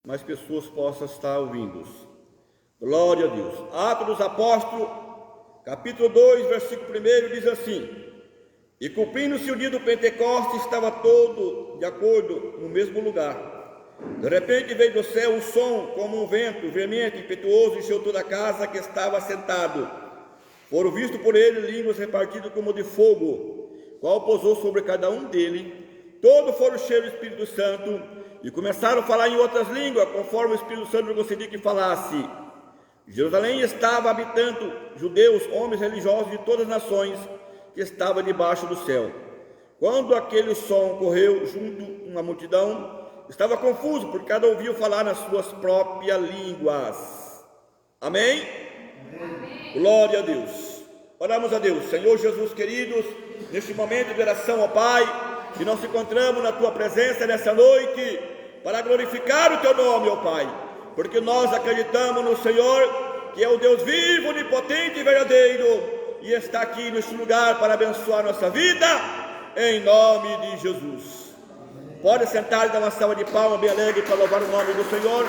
mais pessoas possam estar ouvindo. Glória a Deus. Atos dos Apóstolos, capítulo 2, versículo 1, diz assim: E cumprindo-se o dia do Pentecostes, estava todo de acordo no mesmo lugar. De repente veio do céu um som como um vento veemente, impetuoso, e encheu toda a casa que estava assentado. Foram vistos por ele línguas repartidas como de fogo, qual pousou sobre cada um dele. Todos foram cheios do Espírito Santo e começaram a falar em outras línguas, conforme o Espírito Santo lhe concedia que falasse. Jerusalém estava habitando judeus, homens religiosos de todas as nações que estavam debaixo do céu. Quando aquele som correu junto uma multidão, estava confuso, porque cada ouvia falar nas suas próprias línguas. Amém? Amém. Glória a Deus. Oramos a Deus. Senhor Jesus queridos, neste momento de oração ao Pai, que nós encontramos na Tua presença nessa noite, para glorificar o Teu nome, ó Pai, porque nós acreditamos no Senhor, que é o Deus vivo, onipotente e verdadeiro, e está aqui neste lugar para abençoar nossa vida, em nome de Jesus. Pode sentar e dar uma salva de palmas bem alegre para louvar o nome do Senhor.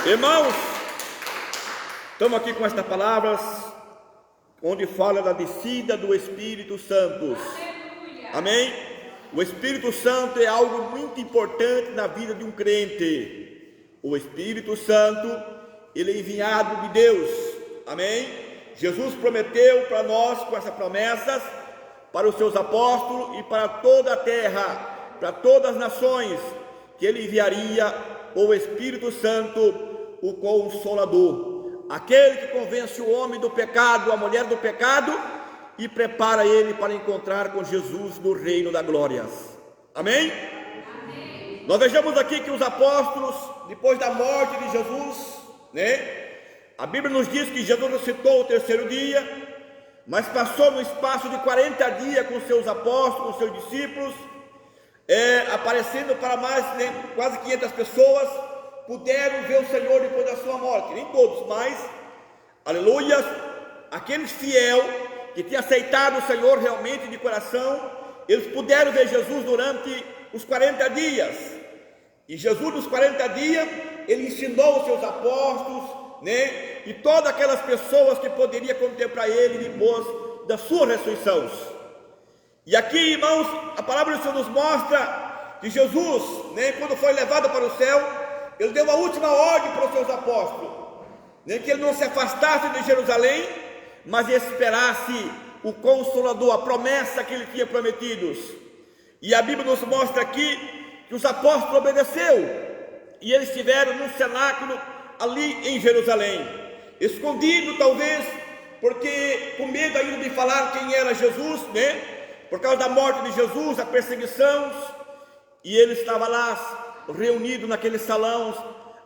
Irmãos, estamos aqui com estas palavras, onde fala da descida do Espírito Santo. Amém? O Espírito Santo é algo muito importante na vida de um crente. O Espírito Santo, ele é enviado de Deus. Amém? Jesus prometeu para nós, com essas promessas, para os seus apóstolos e para toda a terra, para todas as nações, que ele enviaria o Espírito Santo, o Consolador, aquele que convence o homem do pecado, a mulher do pecado, e prepara ele para encontrar com Jesus no reino da glória. Amém? Amém. Nós vejamos aqui que os apóstolos, depois da morte de Jesus, a Bíblia nos diz que Jesus ressuscitou o terceiro dia, mas passou no espaço de 40 dias com seus apóstolos, com seus discípulos, aparecendo para mais quase 500 pessoas, puderam ver o Senhor depois da sua morte. Nem todos, mas, aleluia, aqueles fiéis que tinham aceitado o Senhor realmente de coração, eles puderam ver Jesus durante os 40 dias. E Jesus, nos 40 dias, ele ensinou os seus apóstolos, e todas aquelas pessoas que poderiam contemplar ele depois da sua ressurreição. E aqui, irmãos, a palavra do Senhor nos mostra que Jesus, quando foi levado para o céu, ele deu a última ordem para os seus apóstolos, que ele não se afastasse de Jerusalém, mas esperasse o Consolador, a promessa que ele tinha prometido. E a Bíblia nos mostra aqui que os apóstolos obedeceram, e eles estiveram num cenáculo ali em Jerusalém, escondido talvez, porque com medo ainda de falar quem era Jesus, por causa da morte de Jesus, a perseguição, e ele estava lá reunido naquele salão.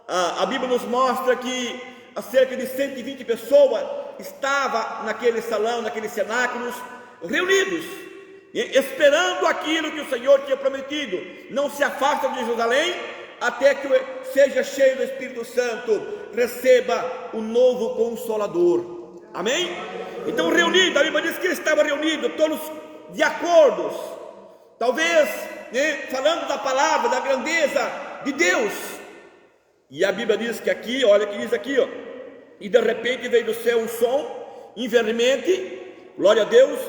A Bíblia nos mostra que cerca de 120 pessoas estavam naquele salão, naqueles cenáculos, reunidos, esperando aquilo que o Senhor tinha prometido. Não se afasta de Jerusalém até que seja cheio do Espírito Santo, receba o novo Consolador. Amém? Então, reunido, a Bíblia diz que eles estavam reunidos, todos de acordos, talvez falando da palavra, da grandeza de Deus. E a Bíblia diz que aqui, olha que diz aqui, e de repente veio do céu um som veemente, glória a Deus,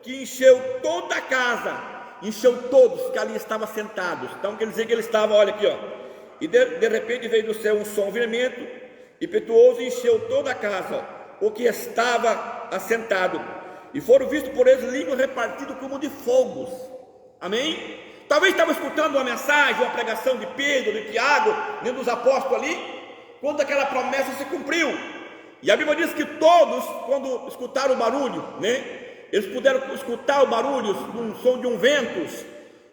que encheu toda a casa, encheu todos que ali estavam sentados. Então quer dizer que ele estava, olha aqui, e de repente veio do céu um som veemente, impetuoso, e encheu toda a casa, o que estava assentado. E foram vistos por eles línguas repartidas como de fogos. Amém? Talvez estava escutando uma mensagem, uma pregação de Pedro, de Tiago, nem dos apóstolos ali, quando aquela promessa se cumpriu. E a Bíblia diz que todos, quando escutaram o barulho, eles puderam escutar o barulho, um som de um vento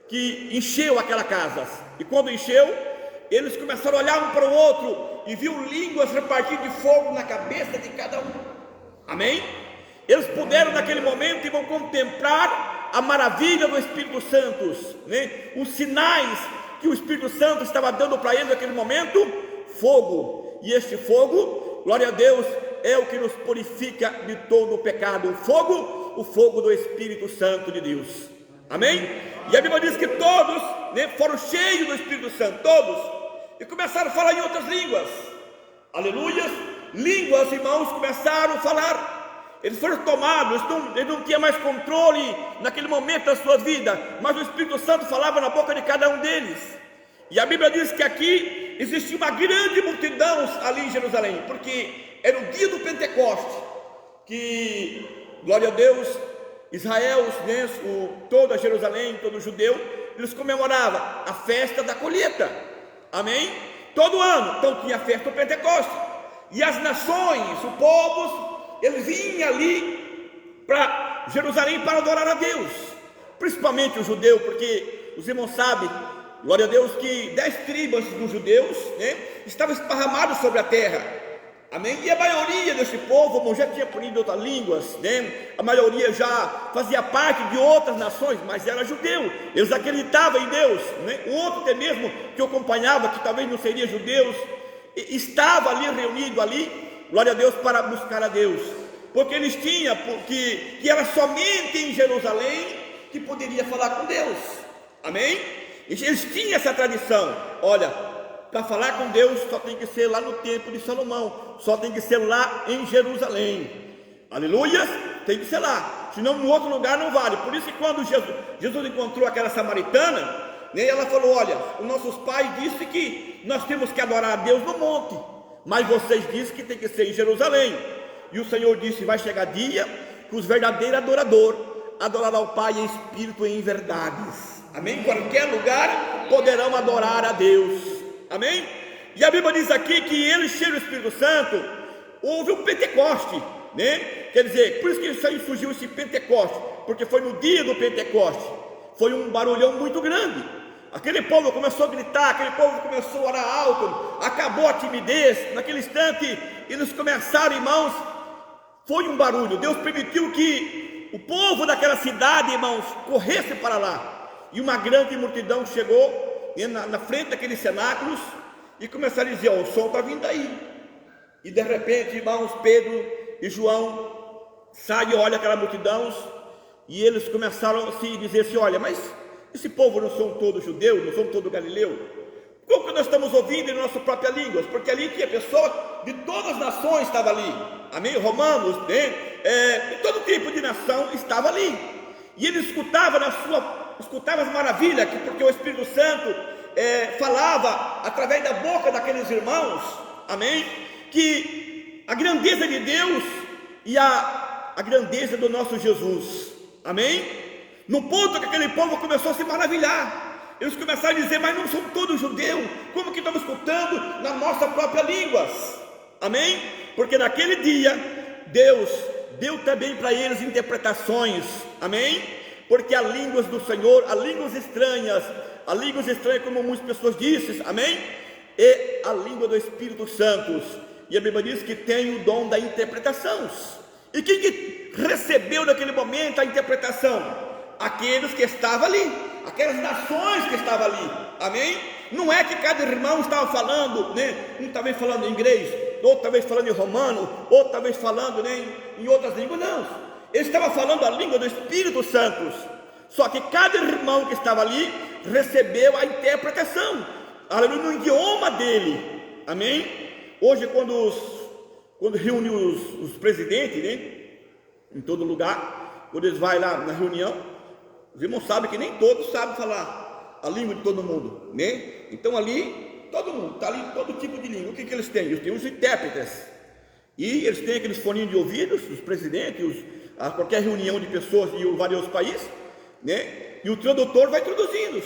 que encheu aquela casa. E quando encheu, eles começaram a olhar um para o outro e viu línguas repartidas de fogo na cabeça de cada um. Amém? Eles puderam naquele momento e vão contemplar a maravilha do Espírito Santo, os sinais que o Espírito Santo estava dando para eles naquele momento, fogo. E este fogo, glória a Deus, é o que nos purifica de todo o pecado. O fogo do Espírito Santo de Deus. Amém? E a Bíblia diz que todos foram cheios do Espírito Santo, todos. e começaram a falar em outras línguas. Aleluia! Línguas, irmãos, começaram a falar. Eles foram tomados, eles não tinham mais controle naquele momento da sua vida, mas o Espírito Santo falava na boca de cada um deles. E a Bíblia diz que aqui existia uma grande multidão ali em Jerusalém, porque era o dia do Pentecoste, que, glória a Deus, Israel, né, toda Jerusalém, todo judeu, eles comemoravam a festa da colheita, amém? Todo ano, então tinha a festa do Pentecoste, e as nações, os povos, eles vinham ali para Jerusalém para adorar a Deus, principalmente o judeu, porque os irmãos sabem, glória a Deus, que 10 tribos dos judeus, né, estavam esparramados sobre a terra, amém? E a maioria desse povo já tinha aprendido outras línguas, né? A maioria já fazia parte de outras nações, mas era judeu, eles acreditavam em Deus, né? O outro até mesmo que eu acompanhava, que talvez não seria judeus, estava ali reunido ali, glória a Deus, para buscar a Deus, porque eles tinham, que era somente em Jerusalém que poderia falar com Deus, amém? Eles tinham essa tradição. Olha, para falar com Deus só tem que ser lá no templo de Salomão, só tem que ser lá em Jerusalém, aleluia, tem que ser lá, senão no outro lugar não vale. Por isso que quando Jesus encontrou aquela samaritana, né, ela falou: olha, os nossos pais disseram que nós temos que adorar a Deus no monte, mas vocês dizem que tem que ser em Jerusalém. E o Senhor disse: vai chegar dia que os verdadeiros adoradores adorarão ao Pai em espírito e em verdades, amém? Em qualquer lugar poderão adorar a Deus, amém? E a Bíblia diz aqui que eles, cheios do Espírito Santo, houve um Pentecoste, né? Quer dizer, por isso que surgiu esse Pentecoste, porque foi no dia do Pentecoste, foi um barulhão muito grande, aquele povo começou a gritar, aquele povo começou a orar alto, acabou a timidez, naquele instante eles começaram, irmãos, foi um barulho, Deus permitiu que o povo daquela cidade, irmãos, corresse para lá, e uma grande multidão chegou na frente daqueles cenáculos, e começaram a dizer: ó, o som está vindo aí. E de repente, irmãos, Pedro e João saem e olham aquela multidão, e eles começaram a se dizer assim: olha, mas esse povo não são todos judeus, não são todos galileus? Como que nós estamos ouvindo em nossa própria língua? Porque ali tinha pessoas de todas as nações estavam ali, amém? Romanos, né? De todo tipo de nação estava ali, e eles escutavam as maravilhas, porque o Espírito Santo falava através da boca daqueles irmãos, amém? Que a grandeza de Deus e a grandeza do nosso Jesus, amém? No ponto que aquele povo começou a se maravilhar, eles começaram a dizer: mas não são todos judeus, como que estamos escutando na nossa própria língua, amém? Porque naquele dia Deus deu também para eles interpretações, amém? Porque há línguas do Senhor, há línguas estranhas, como muitas pessoas dizem, amém? E a língua do Espírito Santo, e a Bíblia diz que tem o dom da interpretação. E quem que recebeu naquele momento a interpretação? Aqueles que estavam ali, aquelas nações que estavam ali, amém? Não é que cada irmão estava falando, né? Um talvez falando em inglês, outro talvez falando em romano, outro talvez falando, né, em outras línguas, não. Ele estava falando a língua do Espírito Santo, só que cada irmão que estava ali recebeu a interpretação, aleluia, no idioma dele, amém? Hoje, quando reúne os presidentes, né, em todo lugar, quando eles vão lá na reunião, os irmãos sabem que nem todos sabem falar a língua de todo mundo, né? Então ali, todo mundo, está ali todo tipo de língua. O que eles têm? Eles têm os intérpretes, e eles têm aqueles foninhos de ouvidos, os presidentes, a qualquer reunião de pessoas de vários países, né? E o tradutor vai traduzindo,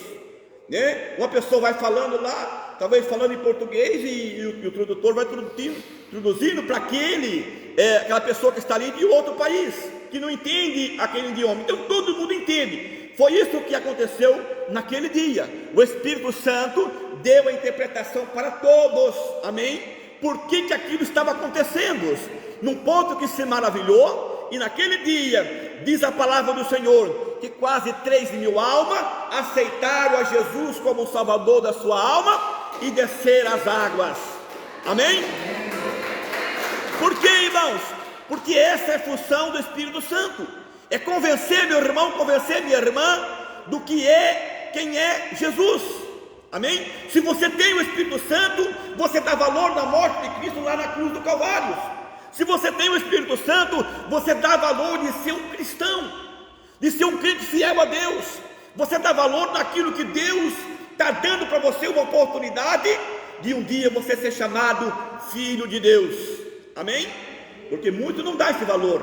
né? Uma pessoa vai falando lá, talvez falando em português, e o tradutor vai traduzindo para aquela pessoa que está ali de outro país, que não entende aquele idioma. Então todo mundo entende. Foi isso que aconteceu naquele dia. O Espírito Santo deu a interpretação para todos, amém? Por que aquilo estava acontecendo? Num ponto que se maravilhou. E naquele dia, diz a palavra do Senhor, que quase 3.000 almas aceitaram a Jesus como o Salvador da sua alma e desceram as águas, amém? Por quê, irmãos? Porque essa é a função do Espírito Santo, é convencer meu irmão, convencer minha irmã, do que quem é Jesus, Amém? Se você tem o Espírito Santo, você dá valor na morte de Cristo lá na cruz do Calvário. Se você tem o Espírito Santo, você dá valor de ser um cristão, de ser um crente fiel a Deus. Você dá valor naquilo que Deus está dando para você, uma oportunidade de um dia você ser chamado filho de Deus. Amém? Porque muitos não dão esse valor.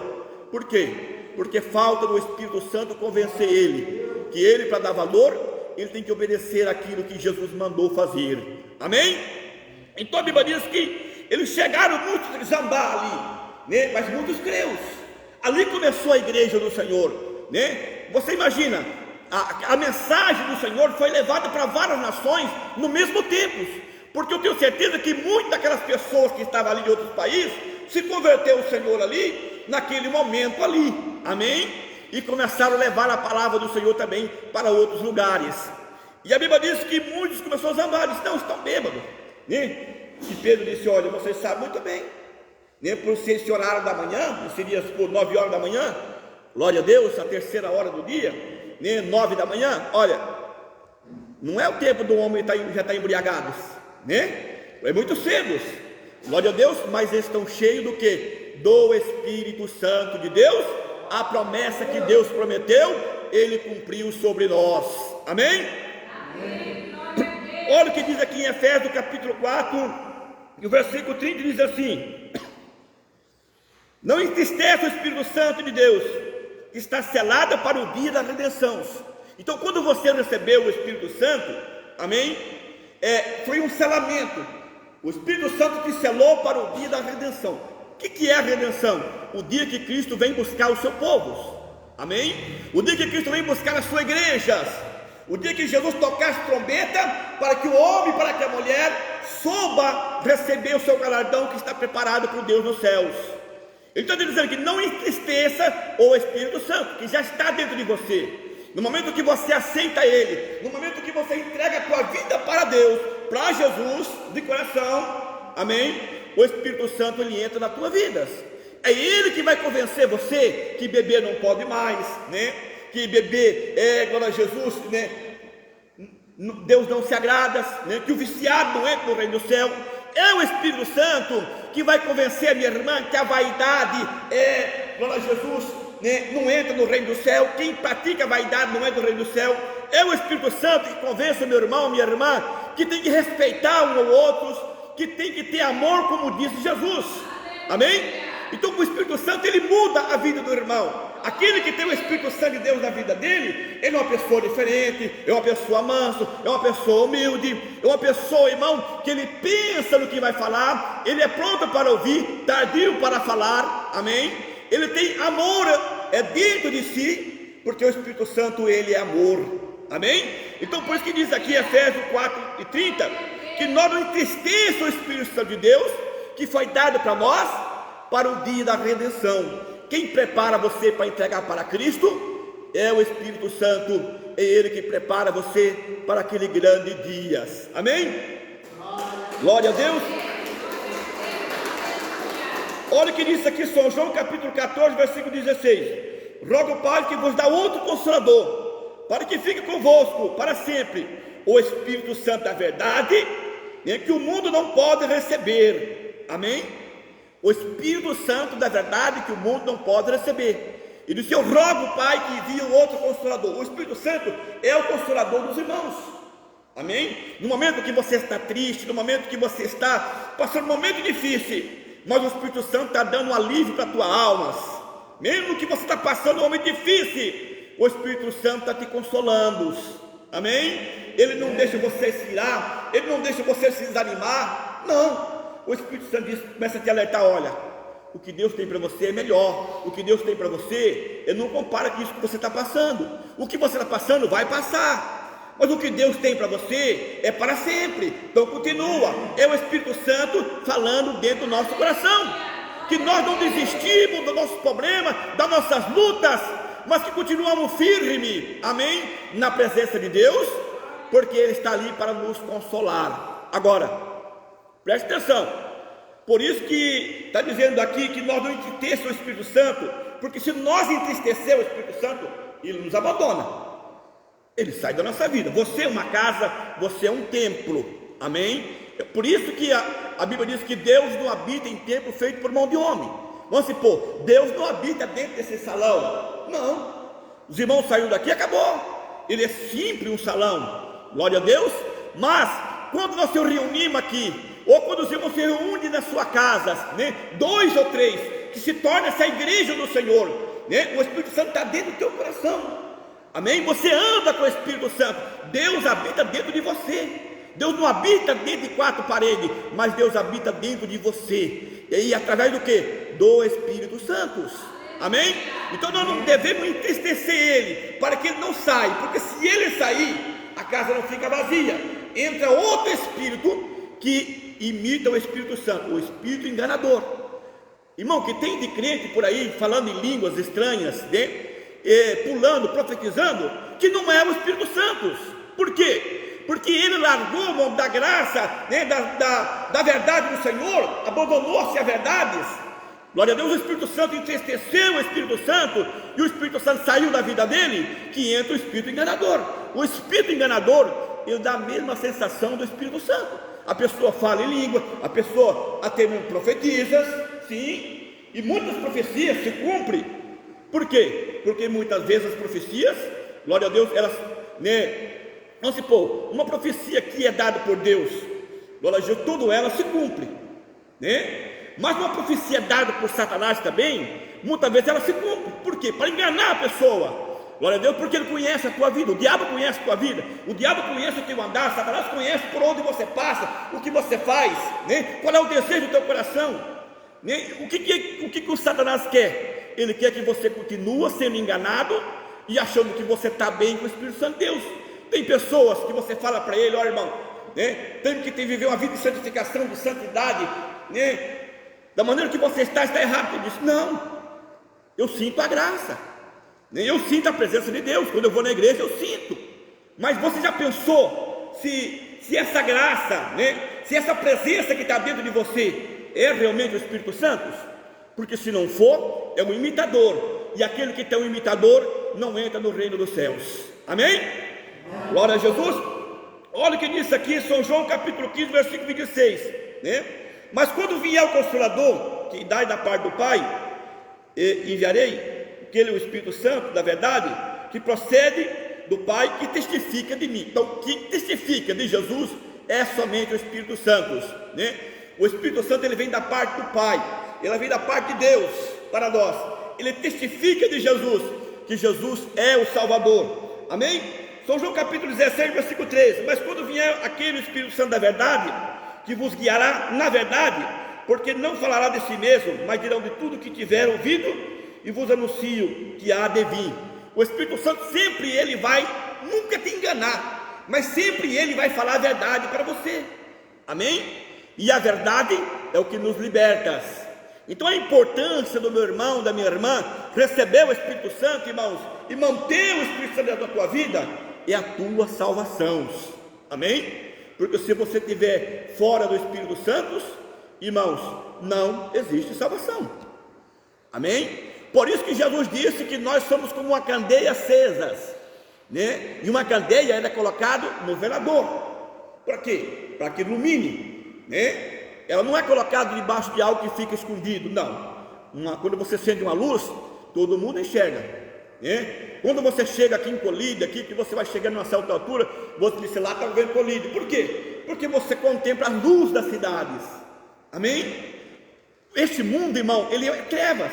Por quê? Porque falta do Espírito Santo convencer ele, que ele, para dar valor, ele tem que obedecer aquilo que Jesus mandou fazer. Amém? Então a Bíblia diz que eles chegaram muitos a zambar ali, né? Mas muitos creus. Ali começou a igreja do Senhor, né? Você imagina, a mensagem do Senhor foi levada para várias nações no mesmo tempo, porque eu tenho certeza que muitas daquelas pessoas que estavam ali de outros países se converteu ao Senhor ali, naquele momento ali. Amém? E começaram a levar a palavra do Senhor também para outros lugares. E a Bíblia diz que muitos começaram a zambar, disse, não, estão bêbados, né? E Pedro disse, olha, vocês sabem muito bem, né? Por ser esse horário da manhã, seria por 9 horas da manhã, glória a Deus, a terceira hora do dia, né? 9 da manhã, olha, não é o tempo do homem já estar embriagados, né? É muito cedo, glória a Deus, mas eles estão cheios do quê? Do Espírito Santo de Deus. A promessa que Deus prometeu, Ele cumpriu sobre nós. Amém? Amém. Olha o que diz aqui em Efésios capítulo 4, e o versículo 30 diz assim: não entristeça o Espírito Santo de Deus, está selada para o dia da redenção. Então, quando você recebeu o Espírito Santo, amém? Foi um selamento. O Espírito Santo te selou para o dia da redenção. O que é a redenção? O dia que Cristo vem buscar os seus povos. Amém? O dia que Cristo vem buscar as suas igrejas. O dia que Jesus tocar as trombetas, para que o homem, para que a mulher souba receber o seu galardão que está preparado por Deus nos céus. Ele está dizendo que não entristeça o Espírito Santo, que já está dentro de você. No momento que você aceita Ele, no momento que você entrega a tua vida para Deus, para Jesus, de coração, amém? O Espírito Santo, ele entra na tua vida. É Ele que vai convencer você que beber não pode mais, né? Que beber glória a Jesus, né? Deus não se agrada, né? Que o viciado não entra no reino do céu. É o Espírito Santo que vai convencer a minha irmã que a vaidade glória a Jesus, né? Não entra no reino do céu. Quem pratica a vaidade não entra no reino do céu. É o Espírito Santo que convence o meu irmão, minha irmã, que tem que respeitar um ao outro, que tem que ter amor, como disse Jesus. Amém? Então o Espírito Santo, ele muda a vida do irmão. Aquele que tem o Espírito Santo de Deus na vida dele, ele é uma pessoa diferente, é uma pessoa mansa, é uma pessoa humilde, é uma pessoa, irmão, que ele pensa no que vai falar, ele é pronto para ouvir, tardio para falar. Amém? Ele tem amor dentro de si, porque o Espírito Santo, ele é amor. Amém? Então por isso que diz aqui Efésios 4:30, que nós não entristeçamos o Espírito Santo de Deus, que foi dado para nós, para o dia da redenção. Quem prepara você para entregar para Cristo é o Espírito Santo. É Ele que prepara você para aquele grande dia. Amém? Glória a Deus. Olha o que diz aqui São João capítulo 14, versículo 16: rogo ao Pai que vos dá outro Consolador, para que fique convosco para sempre, o Espírito Santo da verdade, que o mundo não pode receber. Amém? O Espírito Santo da verdade que o mundo não pode receber. E disse: eu rogo, Pai, que envie um outro Consolador. O Espírito Santo é o Consolador dos irmãos. Amém? No momento que você está triste, no momento que você está passando um momento difícil, mas o Espírito Santo está dando um alívio para a tua alma. Mesmo que você está passando um momento difícil, o Espírito Santo está te consolando. Amém? Ele não deixa você se irar, ele não deixa você se desanimar. Não. O Espírito Santo diz, começa a te alertar: olha, o que Deus tem para você é melhor. O que Deus tem para você, ele não compara com isso que você está passando. O que você está passando vai passar, mas o que Deus tem para você é para sempre. Então continua. É o Espírito Santo falando dentro do nosso coração, que nós não desistimos dos nossos problemas, das nossas lutas, mas que continuamos firmes, amém, na presença de Deus, porque Ele está ali para nos consolar. Agora, preste atenção. Por isso que está dizendo aqui que nós não entristeçamos o Espírito Santo, porque se nós entristecer o Espírito Santo, ele nos abandona. ele sai da nossa vida. Você é uma casa, você é um templo, amém? É por isso que a Bíblia diz que Deus não habita em templo feito por mão de homem. Vamos supor, Deus não habita dentro desse salão, não. Os irmãos saíram daqui, acabou. Ele é sempre um salão, glória a Deus. Mas quando nós nos reunimos aqui, ou quando os irmãos se reúnem na sua casa, né, 2 ou 3, que se torna essa igreja do Senhor, né, o Espírito Santo está dentro do teu coração, amém? Você anda com o Espírito Santo, Deus habita dentro de você. Deus não habita dentro de 4 paredes, mas Deus habita dentro de você, e através do que? Do Espírito Santo, amém? Então nós não devemos entristecer Ele, para que Ele não saia, porque se Ele sair, a casa não fica vazia, entra outro Espírito, que imita o Espírito Santo, o Espírito enganador. Irmão, que tem de crente por aí, falando em línguas estranhas, né? Pulando, profetizando, que não é o Espírito Santo. Por quê? Porque ele largou mão da graça, né, da verdade do Senhor, abandonou-se a verdades. Glória a Deus, o Espírito Santo entristeceu o Espírito Santo, e o Espírito Santo saiu da vida dele, que entra o Espírito enganador. O Espírito enganador, ele dá a mesma sensação do Espírito Santo. A pessoa fala em língua, a pessoa até mesmo profetiza, sim, e muitas profecias se cumprem. Por quê? Porque muitas vezes as profecias, glória a Deus, elas, né, vamos supor, uma profecia que é dada por Deus, glória a Deus, toda ela se cumpre, né? Mas uma profecia dada por Satanás também, muitas vezes ela se cumpre. Por quê? Para enganar a pessoa. Glória a Deus, porque ele conhece a tua vida, o diabo conhece a tua vida, o diabo conhece o teu andar, Satanás conhece por onde você passa, o que você faz, né? Qual é o desejo do teu coração, né? O que o Satanás quer? Ele quer que você continue sendo enganado e achando que você está bem com o Espírito Santo de Deus. Tem pessoas que você fala para ele: olha, irmão, né, tem que viver uma vida de santificação, de santidade, né? Da maneira que você está errado. Ele diz: não, eu sinto a graça, eu sinto a presença de Deus, quando eu vou na igreja eu sinto. Mas você já pensou se essa graça, né, se essa presença que está dentro de você é realmente o Espírito Santo? Porque se não for, é um imitador, e aquele que tem um imitador não entra no reino dos céus, amém? Glória a Jesus. Olha o que diz aqui, São João capítulo 15, versículo 26, né? Mas quando vier o Consolador, que dai da parte do Pai, enviarei, que ele é o Espírito Santo da verdade, que procede do Pai, que testifica de mim. Então, que testifica de Jesus é somente o Espírito Santo, né? O Espírito Santo, ele vem da parte do Pai, ele vem da parte de Deus para nós. Ele testifica de Jesus, que Jesus é o Salvador, amém? São João capítulo 16, versículo 13. Mas quando vier aquele Espírito Santo da verdade, que vos guiará na verdade, porque não falará de si mesmo, mas dirão de tudo que tiver ouvido, e vos anuncio que há de vir. O Espírito Santo sempre ele vai, nunca te enganar, mas sempre ele vai falar a verdade para você, amém? E a verdade é o que nos liberta. Então a importância do meu irmão, da minha irmã, receber o Espírito Santo, irmãos, e manter o Espírito Santo na tua vida, é a tua salvação, amém? Porque se você estiver fora do Espírito Santo, irmãos, não existe salvação, amém? Por isso que Jesus disse que nós somos como uma candeia acesa, né? E uma candeia ela é colocada no velador. Para quê? Para que ilumine, né? Ela não é colocada debaixo de algo que fica escondido, não. Quando você acende uma luz, todo mundo enxerga, né? Quando você chega aqui em Colíder, aqui, que você vai chegando a uma certa altura, você diz: lá está vendo Colíder. Por quê? Porque você contempla a luz das cidades, amém? Este mundo, irmão, ele é trevas.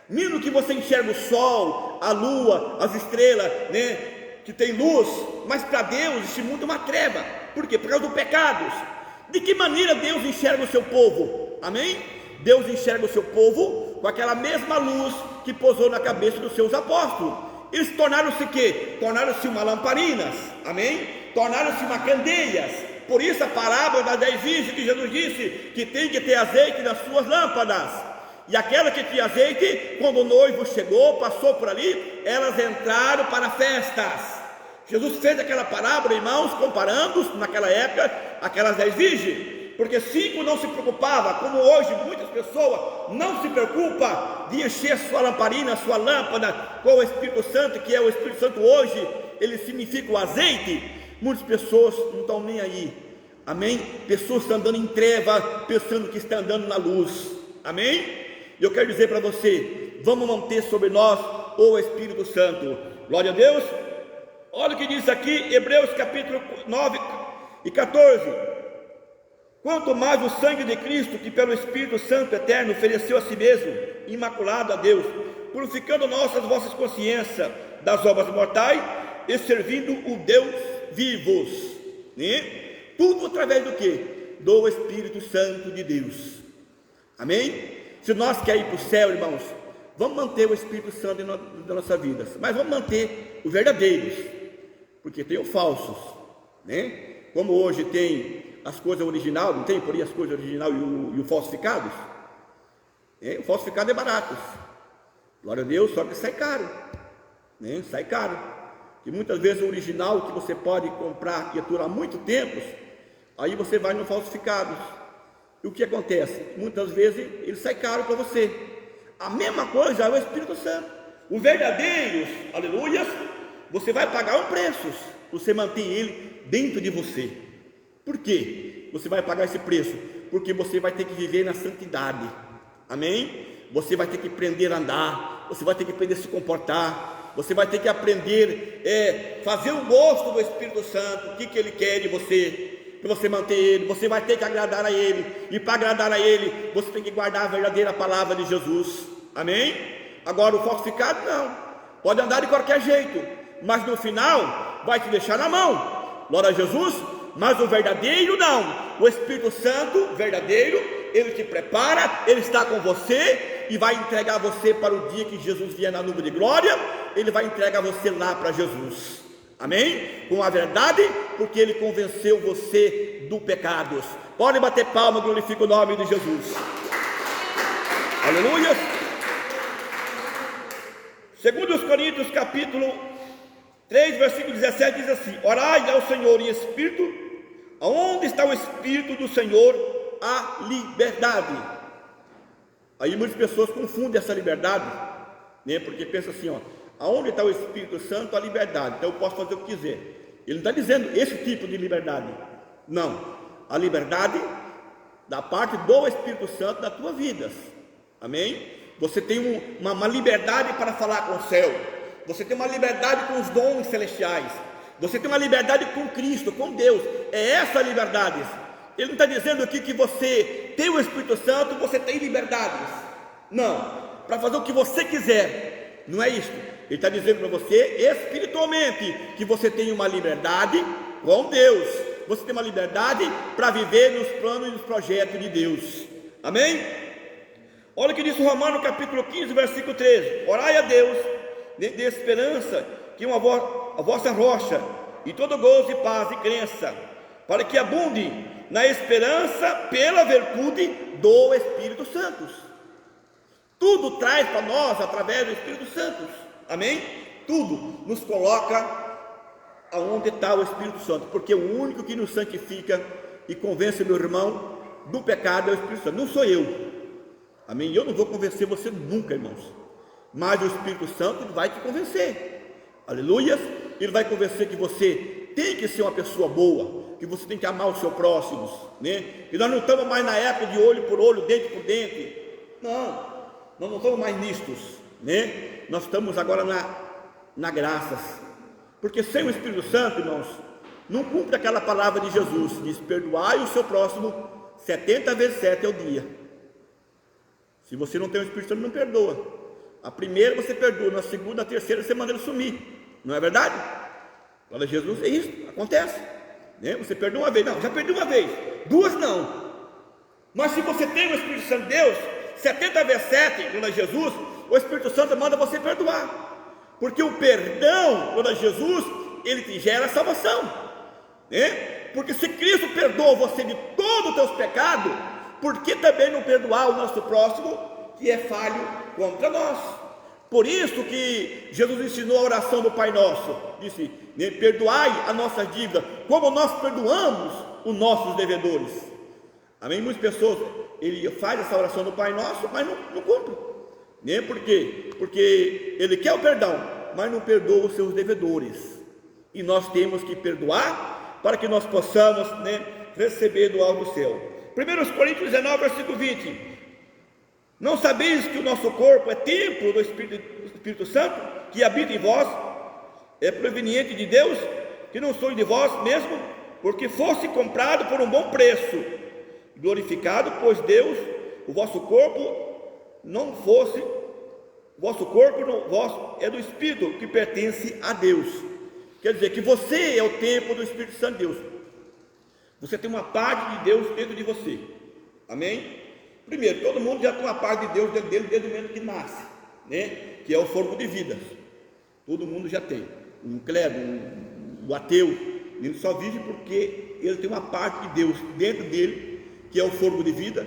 Mesmo que você enxerga o sol, a lua, as estrelas, né, que tem luz, mas para Deus este mundo é uma treva. Por quê? Por causa dos pecados. De que maneira Deus enxerga o seu povo? Amém? Deus enxerga o seu povo com aquela mesma luz que pousou na cabeça dos seus apóstolos. Eles tornaram-se o quê? Tornaram-se uma lamparinas, amém? Tornaram-se uma candeias. Por isso a parábola das 10 virgens que Jesus disse que tem que ter azeite nas suas lâmpadas. E aquela que tinha azeite, quando o noivo chegou, passou por ali, elas entraram para festas. Jesus fez aquela parábola, irmãos, comparando naquela época aquelas 10 virgens, porque 5 não se preocupavam, como hoje muitas pessoas não se preocupam de encher a sua lamparina, a sua lâmpada com o Espírito Santo, que é o Espírito Santo hoje, ele significa o azeite, muitas pessoas não estão nem aí, amém? Pessoas estão andando em treva, pensando que está andando na luz, amém? Eu quero dizer para você, vamos manter sobre nós o Espírito Santo, glória a Deus. Olha o que diz aqui, Hebreus capítulo 9 e 14, quanto mais o sangue de Cristo, que pelo Espírito Santo eterno ofereceu a si mesmo, imaculado a Deus, purificando vossas consciências das obras mortais e servindo o Deus vivos, né? Tudo através do que? Do Espírito Santo de Deus, amém? Se nós queremos ir para o céu, irmãos, vamos manter o Espírito Santo da nossa vida, mas vamos manter os verdadeiros, porque tem os falsos, né? Como hoje tem as coisas originais, não tem por aí as coisas originais e o falsificados? O falsificado é barato, glória a Deus, só que sai caro, né? Sai caro, e muitas vezes o original que você pode comprar e aturar muito tempo, aí você vai no falsificado, e o que acontece? Muitas vezes ele sai caro para você. A mesma coisa é o Espírito Santo, os verdadeiros, aleluia, você vai pagar um preço, você mantém ele dentro de você. Por quê? Você vai pagar esse preço? Porque você vai ter que viver na santidade, amém? Você vai ter que aprender a andar, você vai ter que aprender a se comportar, você vai ter que aprender fazer o gosto do Espírito Santo, o que ele quer de você, para você manter ele. Você vai ter que agradar a ele, e para agradar a ele, você tem que guardar a verdadeira palavra de Jesus, amém? Agora o falsificado não, pode andar de qualquer jeito, mas no final vai te deixar na mão, glória a Jesus. Mas o verdadeiro não, o Espírito Santo verdadeiro, ele te prepara, ele está com você e vai entregar você para o dia que Jesus vier na nuvem de glória. Ele vai entregar você lá para Jesus, amém? Com a verdade, porque ele convenceu você do pecado. Pode bater palma, glorifica o nome de Jesus, aleluia. Segundo os Coríntios capítulo 3, versículo 17 diz assim: orai ao Senhor em espírito, aonde está o Espírito do Senhor, a liberdade. Aí muitas pessoas confundem essa liberdade, né? Porque pensa assim, aonde está o Espírito Santo, a liberdade, então eu posso fazer o que quiser. Ele não está dizendo esse tipo de liberdade, não, a liberdade da parte do Espírito Santo na tua vida, amém? Você tem uma liberdade para falar com o céu, você tem uma liberdade com os dons celestiais, você tem uma liberdade com Cristo, com Deus, é essa a liberdade. Ele não está dizendo aqui que você tem o Espírito Santo, você tem liberdades, não, para fazer o que você quiser, não é isso. Ele está dizendo para você espiritualmente que você tem uma liberdade com Deus, você tem uma liberdade para viver nos planos e nos projetos de Deus, amém? Olha o que diz o Romanos capítulo 15, versículo 13: orai a Deus de esperança, que é a vossa rocha, e todo gozo e paz e crença, para que abunde na esperança pela virtude do Espírito Santo. Tudo traz para nós através do Espírito Santo, amém? Tudo nos coloca aonde está o Espírito Santo, porque o único que nos santifica e convence meu irmão do pecado é o Espírito Santo, não sou eu, amém? Eu não vou convencer você nunca, irmãos, mas o Espírito Santo vai te convencer, aleluia. Ele vai convencer que você tem que ser uma pessoa boa, que você tem que amar os seus próximos, né? E nós não estamos mais na época de olho por olho, dente por dente, não, nós não estamos mais nistos, né? Nós estamos agora na graça, porque sem o Espírito Santo, irmãos, não cumpre aquela palavra de Jesus, diz: perdoai o seu próximo 70 vezes 7 ao dia. Se você não tem o Espírito Santo, não perdoa. A primeira você perdoa, na segunda, na terceira você manda ele sumir, não é verdade? Olha, Jesus, é isso, acontece, né? Você perdoa uma vez, não, já perdi uma vez, duas não, mas se você tem o Espírito Santo de Deus, 70 vezes 7, glória a Jesus, o Espírito Santo manda você perdoar, porque o perdão, glória a Jesus, ele te gera salvação, né? Porque se Cristo perdoa você de todos os teus pecados, por que também não perdoar o nosso próximo, que é falho contra nós? Por isso que Jesus ensinou a oração do Pai Nosso, disse: perdoai a nossa dívida, como nós perdoamos os nossos devedores, amém? Muitas pessoas, ele faz essa oração do Pai Nosso, mas não cumpre, né? Por quê? Porque ele quer o perdão, mas não perdoa os seus devedores, e nós temos que perdoar para que nós possamos, receber do alto do céu. 1 Coríntios 19, versículo 20: não sabeis que o nosso corpo é templo do Espírito Santo, que habita em vós, é proveniente de Deus, que não sois de vós mesmo, porque fosse comprado por um bom preço, glorificado, pois Deus, o vosso corpo não fosse, o vosso corpo não, vosso, é do Espírito que pertence a Deus. Quer dizer que você é o templo do Espírito Santo de Deus. Você tem uma parte de Deus dentro de você. Amém? Primeiro, todo mundo já tem uma parte de Deus dentro dele desde o momento que nasce, que é o fogo de vida. Todo mundo já tem. Um clero, um ateu, ele só vive porque ele tem uma parte de Deus dentro dele, que é o fogo de vida,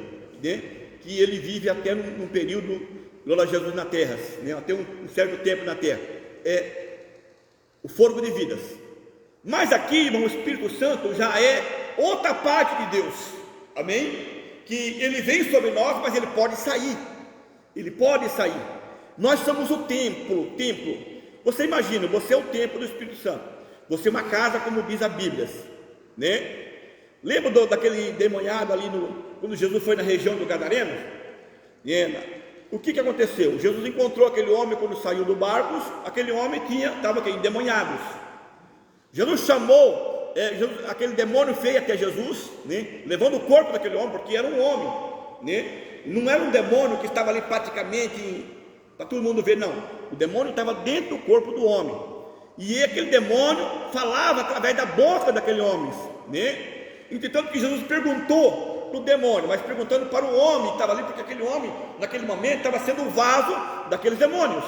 que ele vive até num período, glória a Jesus, na terra, até um certo tempo na terra. É o fogo de vidas. Mas aqui, irmão, o Espírito Santo já é outra parte de Deus. Amém? Que ele vem sobre nós, mas ele pode sair. Ele pode sair. Nós somos o templo. Você imagina, você é o templo do Espírito Santo. Você é uma casa, como diz a Bíblia, Lembra daquele demoniado ali quando Jesus foi na região do Gadareno? O que aconteceu? Jesus encontrou aquele homem quando saiu do barco. Aquele homem estava endemoniado. Jesus chamou aquele demônio, veio até Jesus, levando o corpo daquele homem, porque era um homem, não era um demônio que estava ali praticamente para todo mundo ver, não. O demônio estava dentro do corpo do homem, e aquele demônio falava através da boca daquele homem, Entretanto que Jesus perguntou para o demônio, mas perguntando para o homem que estava ali, porque aquele homem naquele momento estava sendo o vaso daqueles demônios,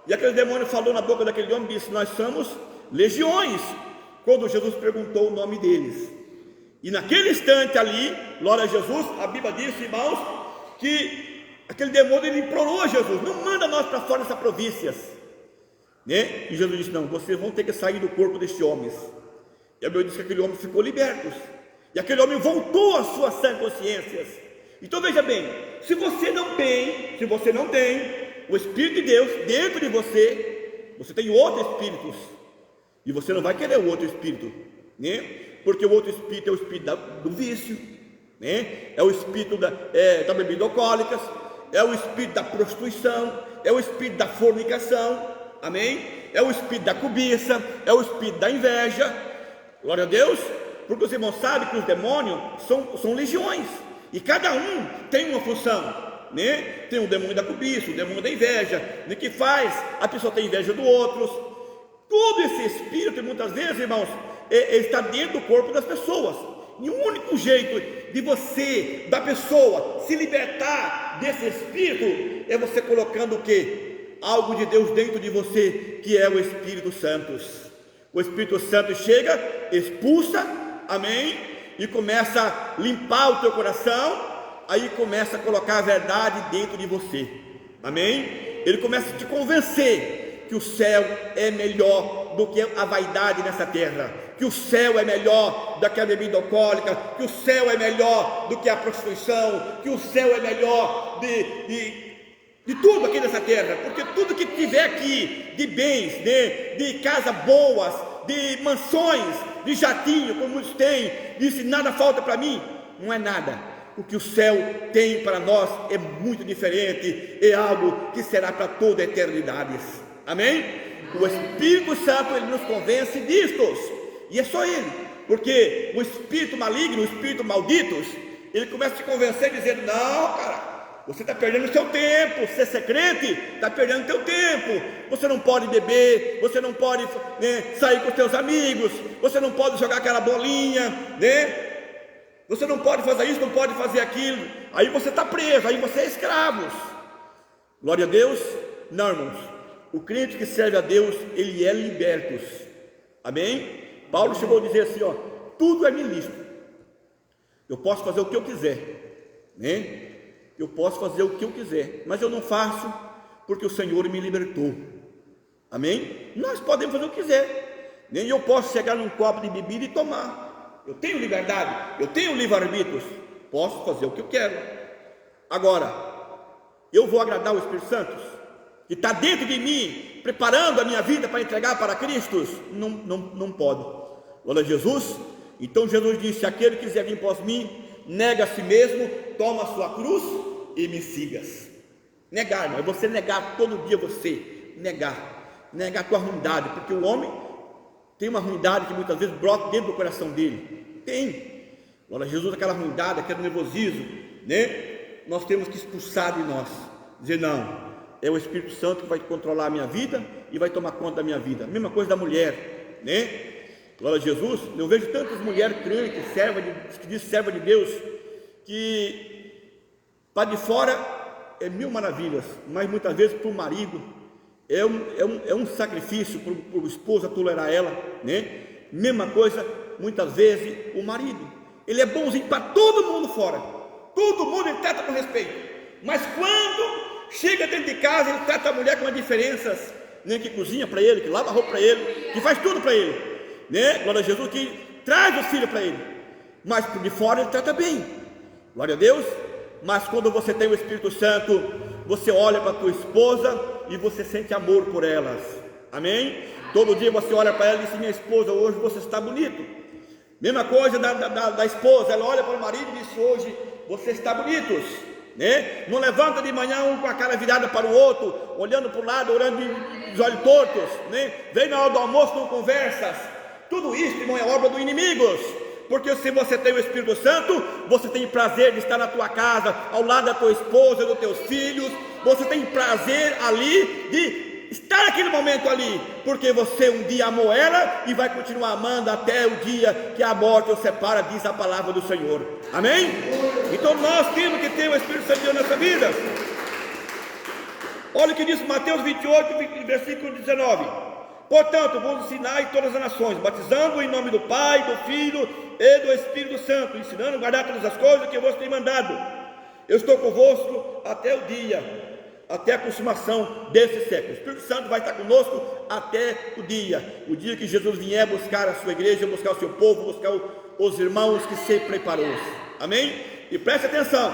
e aquele demônio falou na boca daquele homem e disse: nós somos legiões. Quando Jesus perguntou o nome deles, e naquele instante ali, glória a Jesus, a Bíblia diz, irmãos, que aquele demônio, ele implorou a Jesus: não manda nós para fora dessas províncias, E Jesus disse: não, vocês vão ter que sair do corpo destes homens. E a Bíblia diz que aquele homem ficou liberto, e aquele homem voltou às suas sãs consciências. Então veja bem, se você não tem o Espírito de Deus dentro de você, você tem outros espíritos, e você não vai querer o outro espírito, porque o outro espírito é o espírito do vício, é o espírito da bebida alcoólica, é o espírito da prostituição, é o espírito da fornicação, amém? É o espírito da cobiça, é o espírito da inveja. Glória a Deus, porque os irmãos sabem que os demônios são legiões, e cada um tem uma função, Tem o demônio da cobiça, o demônio da inveja, que faz a pessoa ter inveja do outro. Todo esse espírito, muitas vezes, irmãos, está dentro do corpo das pessoas. E o único jeito de você, da pessoa, se libertar desse espírito, é você colocando o quê? Algo de Deus dentro de você, que é o Espírito Santo. O Espírito Santo chega, expulsa, amém? E começa a limpar o teu coração, aí começa a colocar a verdade dentro de você, amém? Ele começa a te convencer que o céu é melhor do que a vaidade nessa terra, que o céu é melhor do que a bebida alcoólica, que o céu é melhor do que a prostituição, que o céu é melhor de tudo aqui nessa terra, porque tudo que tiver aqui de bens, de casas boas, de mansões, de jatinho, como muitos têm, disse: nada falta para mim. Não é nada. O que o céu tem para nós é muito diferente, é algo que será para toda a eternidade. Amém? O Espírito Santo, ele nos convence disto, e é só ele, porque o espírito maligno, o espírito maldito, ele começa a te convencer dizendo: não, cara, você está perdendo o seu tempo. Se você é crente, está perdendo o seu tempo. Você não pode beber, você não pode sair com os seus amigos, você não pode jogar aquela bolinha, você não pode fazer isso, não pode fazer aquilo. Aí você está preso, aí você é escravo. Glória a Deus. Não, irmãos, o crente que serve a Deus, ele é liberto. Amém? Paulo chegou a dizer assim, tudo é me lícito. Eu posso fazer o que eu quiser, Eu posso fazer o que eu quiser, mas eu não faço porque o Senhor me libertou. Amém? Nós podemos fazer o que quiser. Nem eu posso chegar num copo de bebida e tomar. Eu tenho liberdade, eu tenho livre-arbítrio. Posso fazer o que eu quero. Agora, eu vou agradar o Espírito Santo? que está dentro de mim, preparando a minha vida para entregar para Cristo? Não pode. Glória a Jesus. Então Jesus disse: aquele que quiser vir após mim, nega a si mesmo, toma a sua cruz e me sigas. Negar, irmão, é você negar todo dia, você negar a tua ruindade, porque o homem tem uma ruindade que muitas vezes brota dentro do coração dele. Tem. Glória a Jesus, aquela ruindade, aquele nervosismo, né? Nós temos que expulsar de nós, dizer: não, é o Espírito Santo que vai controlar a minha vida e vai tomar conta da minha vida. A mesma coisa da mulher, né? Glória a Jesus. Eu vejo tantas mulheres crentes, que diz serva de Deus, que para de fora é mil maravilhas, mas muitas vezes para o marido é um sacrifício para o esposo tolerar ela, né? Mesma coisa, muitas vezes, o marido, ele é bonzinho para todo mundo fora, todo mundo ele trata com respeito, mas quando chega dentro de casa, ele trata a mulher com as diferenças, né? Que cozinha para ele, que lava a roupa para ele, que faz tudo para ele, né? Glória a Jesus, que traz o filho para ele, mas por de fora ele trata bem, glória a Deus. Mas quando você tem o Espírito Santo, você olha para a tua esposa e você sente amor por elas, amém? Todo dia você olha para ela e diz: minha esposa, hoje você está bonito. Mesma coisa da esposa, ela olha para o marido e diz: hoje você está bonitos, né? Não levanta de manhã um com a cara virada para o outro, olhando para o lado, orando de olhos tortos, né? Vem na hora do almoço, não conversas. Tudo isso, irmão, é obra dos inimigos. Porque se você tem o Espírito Santo, você tem prazer de estar na tua casa, ao lado da tua esposa, dos teus filhos. Você tem prazer ali de estar naquele momento ali, porque você um dia amou ela e vai continuar amando até o dia que a morte os separa, diz a palavra do Senhor, amém? Então nós temos que ter o Espírito Santo de Deus nessa vida. Olha o que diz Mateus 28, versículo 19: portanto, vos ensinai todas as nações, batizando em nome do Pai, do Filho e do Espírito Santo, ensinando a guardar todas as coisas que eu vos tenho mandado. Eu estou convosco até o dia, até a consumação desse século. O Espírito Santo vai estar conosco até o dia que Jesus vier buscar a sua igreja, buscar o seu povo, buscar os irmãos que se preparou. Amém? E preste atenção.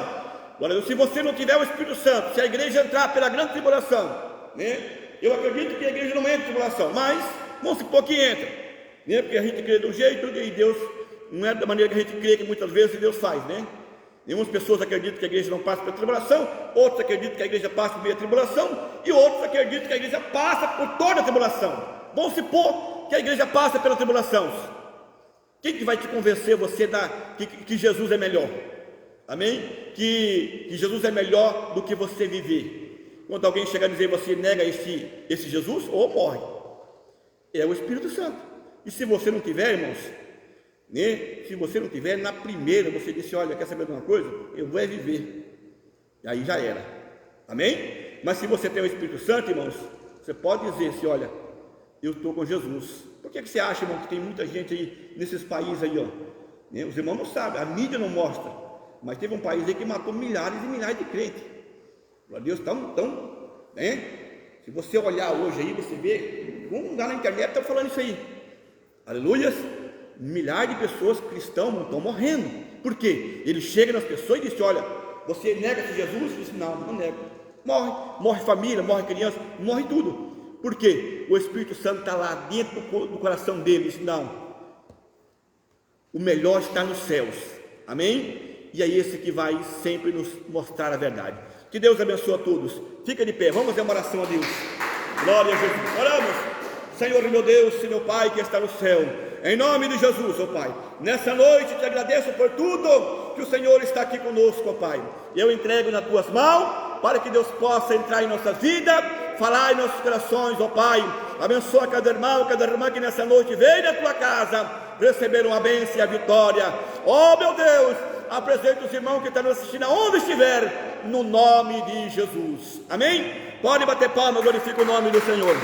Agora, se você não tiver o Espírito Santo, se a igreja entrar pela grande tribulação, né? Eu acredito que a igreja não entra em tribulação, mas vamos supor que entra, né? Porque a gente crê do jeito e Deus não é da maneira que a gente crê, que muitas vezes Deus faz, né? Algumas pessoas acreditam que a igreja não passa pela tribulação, outros acreditam que a igreja passa por meio da tribulação, e outros acreditam que a igreja passa por toda a tribulação. Vamos supor que a igreja passa pela tribulação. Quem que vai te convencer você que Jesus é melhor? Amém? Que Jesus é melhor do que você viver. Quando alguém chegar a dizer você nega esse Jesus, ou morre. É o Espírito Santo. E se você não tiver, irmãos, né? Se você não tiver, na primeira você disse: olha, quer saber de uma coisa? Eu vou viver. E aí já era. Amém? Mas se você tem o Espírito Santo, irmãos, você pode dizer assim: olha, eu estou com Jesus. Por que você acha, irmão, que tem muita gente aí nesses países aí, ó, né? Os irmãos não sabem, a mídia não mostra, mas teve um país aí que matou milhares e milhares de crentes. Glória a Deus, né? Se você olhar hoje aí, você vê, vamos lá na internet, está falando isso aí. Aleluias. Milhares de pessoas cristãos estão morrendo. Por quê? Ele chega nas pessoas e diz: olha, você nega esse Jesus? Ele diz: não nego. Morre família, morre criança, morre tudo. Por quê? O Espírito Santo está lá dentro do coração dele. Ele diz: não, o melhor está nos céus. Amém? E é esse que vai sempre nos mostrar a verdade. Que Deus abençoe a todos. Fica de pé, vamos fazer uma oração a Deus. Glória a Jesus. Oramos. Senhor meu Deus, meu Pai que está no céu, em nome de Jesus, ó Pai, nessa noite te agradeço por tudo que o Senhor está aqui conosco, ó Pai. Eu entrego nas tuas mãos, para que Deus possa entrar em nossa vida, falar em nossos corações, ó Pai. Abençoa cada irmão, cada irmã que nessa noite veio na tua casa receber uma bênção e a vitória. Ó meu Deus, apresenta os irmãos que estão nos assistindo aonde estiver, no nome de Jesus. Amém? Pode bater palma, glorifica o nome do Senhor.